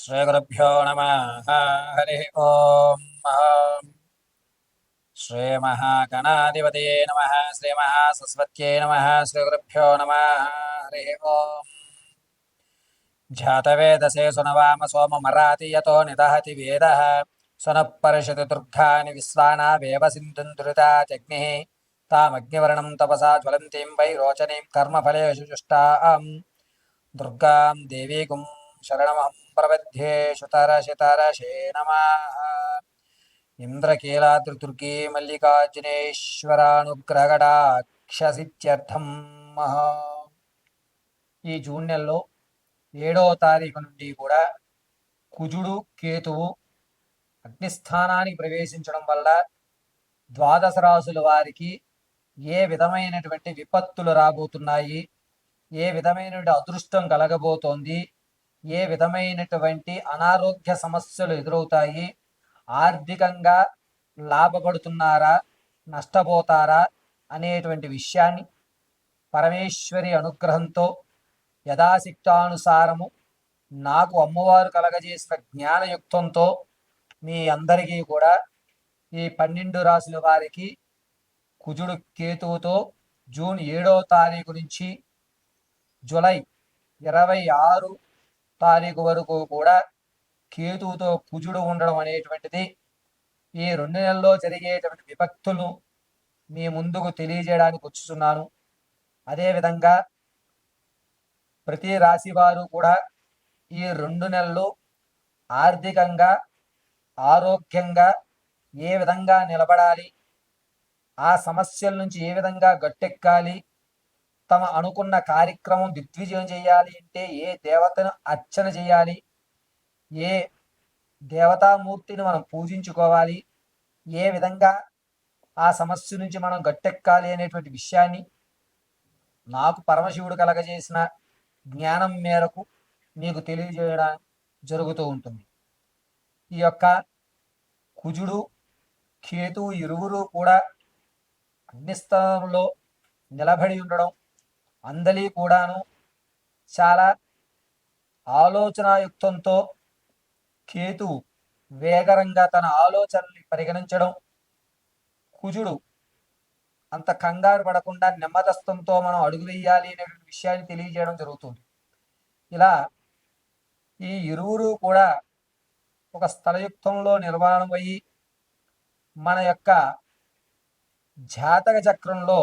श्रीगुरुभ्यो नमः। हरिः ओम्। श्रीमहागणाधिपतये नमः। श्रीमहासरस्वत्यै नमः। श्रीगुरुभ्यो नमः। हरिः ओम्। ध्यातवेदसे सुनवाम सोममराति यतो निदहति वेदः सुनः परिषति दुर्गानि विश्वानावेव सिन्धुं दुरितात्यग्निः तामग्निवर्णं तपसा ज्वलन्तीं वैरोचनीं कर्मफलेषु जुष्टां दुर्गां देवीकुं शरणमहं प्रपद्ये। शुतरशितरशे नमः। ఇంద్రకీలాద్రిదుర్గే మల్లికార్జునేశ్వరానుగ్రహగడాక్షసిత్యర్థం. ఈ జూన్ నెలలో 7వ తారీఖు నుండి కూడా కుజుడు కేతువు అగ్నిస్థానానికి ప్రవేశించడం వల్ల ద్వాదశ రాశుల వారికి ఏ విధమైనటువంటి విపత్తులు రాబోతున్నాయి, ఏ విధమైనటువంటి అదృష్టం కలగబోతోంది, ఏ విధమైనటువంటి అనారోగ్య సమస్యలు ఎదురవుతాయి, ఆర్థికంగా లాభపడుతున్నారా నష్టపోతారా అనేటువంటి విషయాన్ని పరమేశ్వరి అనుగ్రహంతో యథాశక్తానుసారము నాకు అమ్మవారు కలగజేసిన జ్ఞానయుక్తంతో మీ అందరికీ కూడా ఈ 12 రాశుల వారికి కుజుడు కేతువుతో జూన్ 7వ తారీఖు నుంచి జూలై 26 తారీఖు వరకు కూడా కేతువుతో కుజుడు ఉండడం అనేటువంటిది ఈ 2 నెలల్లో జరిగేటువంటి విపత్తులను మీ ముందుకు తెలియజేయడానికి వచ్చుతున్నాను. అదేవిధంగా ప్రతి రాశి వారు కూడా ఈ 2 నెలలు ఆర్థికంగా ఆరోగ్యంగా ఏ విధంగా నిలబడాలి, ఆ సమస్యల నుంచి ఏ విధంగా గట్టెక్కాలి, తమ అనుకున్న కార్యక్రమం దిగ్విజయం చేయాలి అంటే ఏ దేవతను అర్చన చేయాలి, ఏ దేవతామూర్తిని మనం పూజించుకోవాలి, ఏ విధంగా ఆ సమస్య నుంచి మనం గట్టెక్కాలి అనేటువంటి విషయాన్ని నాకు పరమశివుడు కలగజేసిన జ్ఞానం మేరకు మీకు తెలియజేయడం జరుగుతూ ఉంటుంది. ఈ యొక్క కుజుడు కేతువు ఇరువురు కూడా అగ్నిస్థానంలో నిలబడి ఉండడం, అందలి కూడాను చాలా ఆలోచనాయుక్తంతో కేతువు వేగరంగా తన ఆలోచనల్ని పరిగణించడం, కుజుడు అంత కంగారు పడకుండా నెమ్మదస్తంతో మనం అడుగు వేయాలి అనే విషయాన్ని తెలియజేయడం జరుగుతుంది. ఇలా ఈ ఇరువురు కూడా ఒక స్థలయుక్తంలో నిర్మాణం అయ్యి మన యొక్క జాతక చక్రంలో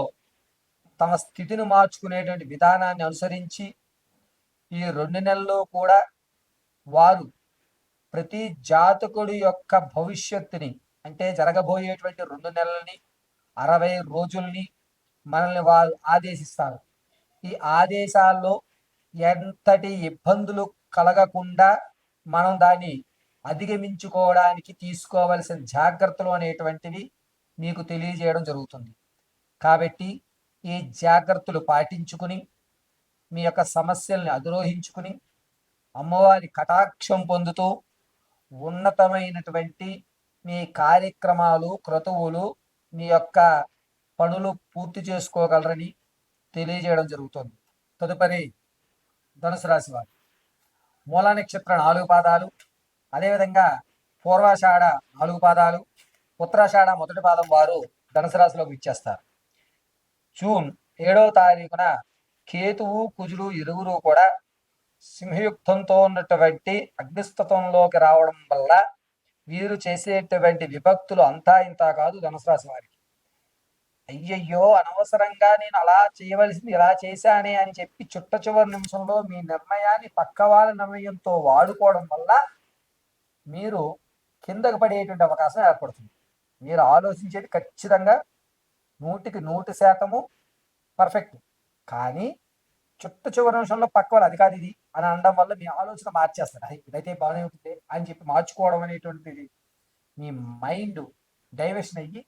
తమ స్థితిని మార్చుకునేటువంటి విధానాన్ని అనుసరించి ఈ 2 నెలల్లో కూడా వారు ప్రతి జాతకుడి యొక్క భవిష్యత్తుని అంటే జరగబోయేటువంటి 2 నెలలని 60 రోజుల్ని మనల్ని వారు ఆదేశిస్తారు. ఈ ఆదేశాల్లో ఎంతటి ఇబ్బందులు కలగకుండా మనం దాన్ని అధిగమించుకోవడానికి తీసుకోవలసిన జాగ్రత్తలు అనేటువంటివి మీకు తెలియజేయడం జరుగుతుంది. కాబట్టి ఈ జాగ్రత్తలు పాటించుకుని మీ యొక్క సమస్యల్ని అధిరోహించుకుని అమ్మవారి కటాక్షం పొందుతూ ఉన్నతమైనటువంటి మీ కార్యక్రమాలు క్రతువులు మీ యొక్క పనులు పూర్తి చేసుకోగలరని తెలియజేయడం జరుగుతుంది. తదుపరి ధనుసు రాశి వారు మూలా నక్షత్ర 4 పాదాలు, అదేవిధంగా పూర్వాషాఢ 4 పాదాలు, ఉత్తరాషాఢ 1వ పాదం వారు ధనుసు రాశిలోకి ఇచ్చేస్తారు. జూన్ 7వ తారీఖున కేతువు కుజుడు ఇరువురు కూడా సింహయుక్తంతో ఉన్నటువంటి అగ్నిస్తత్వంలోకి రావడం వల్ల వీరు చేసేటువంటి విభక్తులు అంతా ఇంత కాదు. ధనుసు రాశి వారికి అయ్యయ్యో అనవసరంగా నేను అలా చేయవలసింది ఇలా చేశానే అని చెప్పి చివరి నిమిషంలో మీ నిర్ణయాన్ని పక్క వాళ్ళ నిర్ణయంతో వాడుకోవడం వల్ల మీరు కిందకు పడేటువంటి అవకాశం ఏర్పడుతుంది. మీరు ఆలోచించేది ఖచ్చితంగా 100% పర్ఫెక్ట్, కానీ చివరి నిమిషంలో పక్క వాళ్ళు అది కాదు ఇది అని అనడం వల్ల మీ ఆలోచన మార్చేస్తారు. ఇదైతే బాగానే ఉంటుంది అని చెప్పి మార్చుకోవడం అనేటువంటిది మీ మైండ్ డైవర్షన్ అయ్యి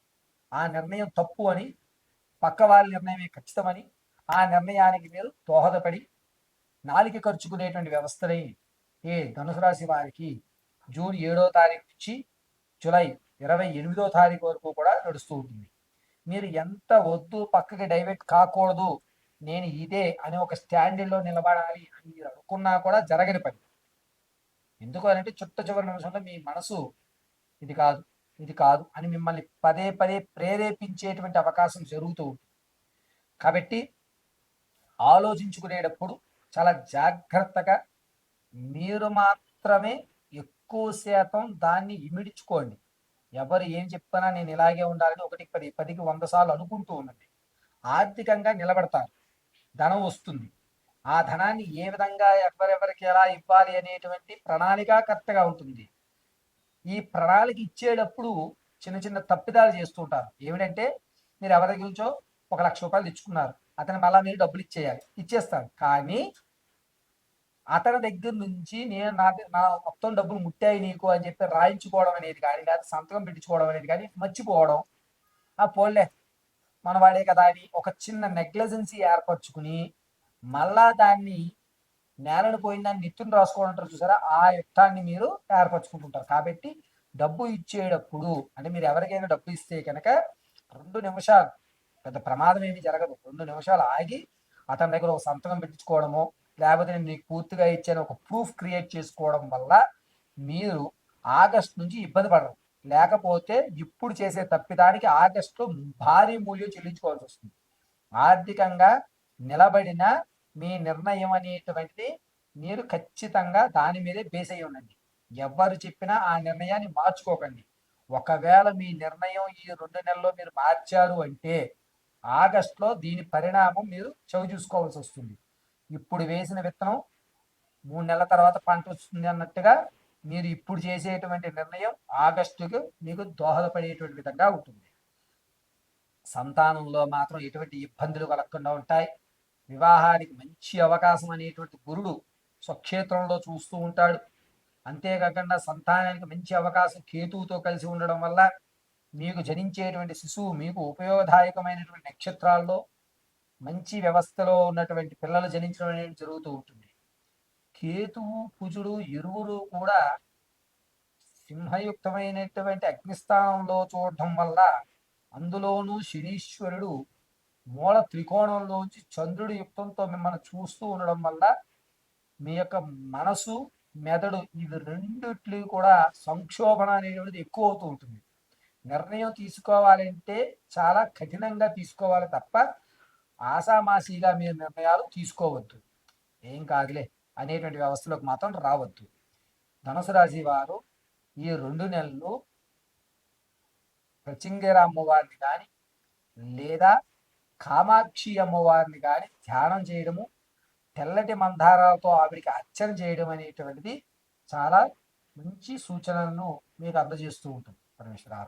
ఆ నిర్ణయం తప్పు అని పక్క వాళ్ళ నిర్ణయమే ఖచ్చితమని ఆ నిర్ణయానికి మీరు దోహదపడి నాలిక ఖర్చుకునేటువంటి వ్యవస్థని ఈ ధనుసు రాశి వారికి జూన్ 7వ తారీఖు నుంచి జూలై 28వ తారీఖు వరకు కూడా నడుస్తూ ఉంటుంది. మీరు ఎంత వద్దు పక్కకి డైవర్ట్ కాకూడదు, నేను ఇదే అని ఒక స్టాండింగ్లో నిలబడాలి అని మీరు అనుకున్నా కూడా జరగని పని. ఎందుకు అంటే చుట్ట చివరి నిమిషంలో మీ మనసు ఇది కాదు, ఇది కాదు అని మిమ్మల్ని పదే పదే ప్రేరేపించేటువంటి అవకాశం జరుగుతూ ఉంటుంది. కాబట్టి ఆలోచించుకునేటప్పుడు చాలా జాగ్రత్తగా మీరు మాత్రమే ఎక్కువ శాతం దాన్ని ఇమిడ్చుకోండి. ఎవరు ఏం చెప్పినా నేను ఇలాగే ఉండాలని 1కి 10, 10కి 100 సార్లు అనుకుంటూ ఉండండి. ఆర్థికంగా నిలబడతారు, ధనం వస్తుంది. ఆ ధనాన్ని ఏ విధంగా ఎవరెవరికి ఎలా ఇవ్వాలి అనేటువంటి ప్రణాళిక కరెక్ట్గా ఉంటుంది. ఈ ప్రణాళిక ఇచ్చేటప్పుడు చిన్న చిన్న తప్పిదాలు చేస్తుంటారు. ఏమిటంటే మీరు ఎవరి దగ్గర నుంచో 1,00,000 రూపాయలు తెచ్చుకున్నారు, అతను మళ్ళీ మీరు డబ్బులు ఇచ్చేయాలి, ఇచ్చేస్తాడు. కానీ అతని దగ్గర నుంచి నేను నా మొత్తం డబ్బులు ముట్టాయి నీకు అని చెప్పి రాయించుకోవడం అనేది కానీ, లేదా సంతకం పెట్టించుకోవడం అనేది కానీ మర్చిపోవడం, ఆ పోన్లే మన వాడే కదా అని ఒక చిన్న నెగ్లెజెన్సీ ఏర్పరచుకుని మళ్ళా దాన్ని నేలను పోయిన దాన్ని నిత్యం రాసుకోవడం అంటారు చూసారా, ఆ యుక్తాన్ని మీరు ఏర్పరచుకుంటుంటారు. కాబట్టి డబ్బు ఇచ్చేటప్పుడు అంటే మీరు ఎవరికైనా డబ్బు ఇస్తే కనుక 2 నిమిషాలు, పెద్ద ప్రమాదం ఏమీ జరగదు, 2 నిమిషాలు ఆగి అతని దగ్గర ఒక సంతకం పెట్టించుకోవడమో, లేకపోతే నేను నీకు పూర్తిగా ఇచ్చాను ఒక ప్రూఫ్ క్రియేట్ చేసుకోవడం వల్ల మీరు ఆగస్టు నుంచి ఇబ్బంది పడరు. లేకపోతే ఇప్పుడు చేసే తప్పిదానికి ఆగస్టులో భారీ మూల్యం చెల్లించుకోవాల్సి వస్తుంది. ఆర్థికంగా నిలబడిన మీ నిర్ణయం అనేటువంటిది మీరు ఖచ్చితంగా దాని మీదే బేస్ అయి ఉండండి. ఎవరు చెప్పినా ఆ నిర్ణయాన్ని మార్చుకోకండి. ఒకవేళ మీ నిర్ణయం ఈ 2 నెలల్లో మీరు మార్చారు అంటే ఆగస్టులో దీని పరిణామం మీరు చవి చూసుకోవాల్సి వస్తుంది. ఇప్పుడు వేసిన విత్తనం 3 నెలల తర్వాత పంట వస్తుంది అన్నట్టుగా మీరు ఇప్పుడు చేసేటువంటి నిర్ణయం ఆగస్టుకు మీకు దోహదపడేటువంటి విధంగా ఉంటుంది. సంతానంలో మాత్రం ఎటువంటి ఇబ్బందులు కలగకుండా ఉంటాయి. వివాహానికి మంచి అవకాశం అనేటువంటి గురుడు స్వక్షేత్రంలో చూస్తూ ఉంటాడు. అంతేకాకుండా సంతానానికి మంచి అవకాశం కేతువుతో కలిసి ఉండడం వల్ల మీకు జనించేటువంటి శిశువు మీకు ఉపయోగదాయకమైనటువంటి నక్షత్రాల్లో మంచి వ్యవస్థలో ఉన్నటువంటి పిల్లలు జనించడం అనేది జరుగుతూ ఉంటుంది. కేతువు కుజుడు ఇరువురు కూడా సింహయుక్తమైనటువంటి అగ్నిస్థానంలో చూడటం వల్ల, అందులోనూ శనీశ్వరుడు మూల త్రికోణంలోంచి చంద్రుడి యుక్తంతో మిమ్మల్ని చూస్తూ ఉండడం వల్ల మీ యొక్క మనసు, మెదడు ఇవి రెండిట్లు కూడా సంక్షోభణ అనేటువంటిది ఎక్కువ అవుతూ ఉంటుంది. నిర్ణయం తీసుకోవాలంటే చాలా కఠినంగా తీసుకోవాలి తప్ప ఆసామాసీగా మీరు నిర్ణయాలు తీసుకోవద్దు. ఏం కాదులే అనేటువంటి వ్యవస్థలోకి మాత్రం రావద్దు. ధనుసు రాశి వారు ఈ 2 నెలలు ప్రచింగర అమ్మవారిని కానీ లేదా కామాక్షి అమ్మవారిని కానీ ధ్యానం చేయడము, తెల్లటి మందారాలతో ఆవిడికి అర్చన చేయడం అనేటువంటిది చాలా మంచి సూచనలను మీకు అందజేస్తూ ఉంటుంది పరమేశ్వర.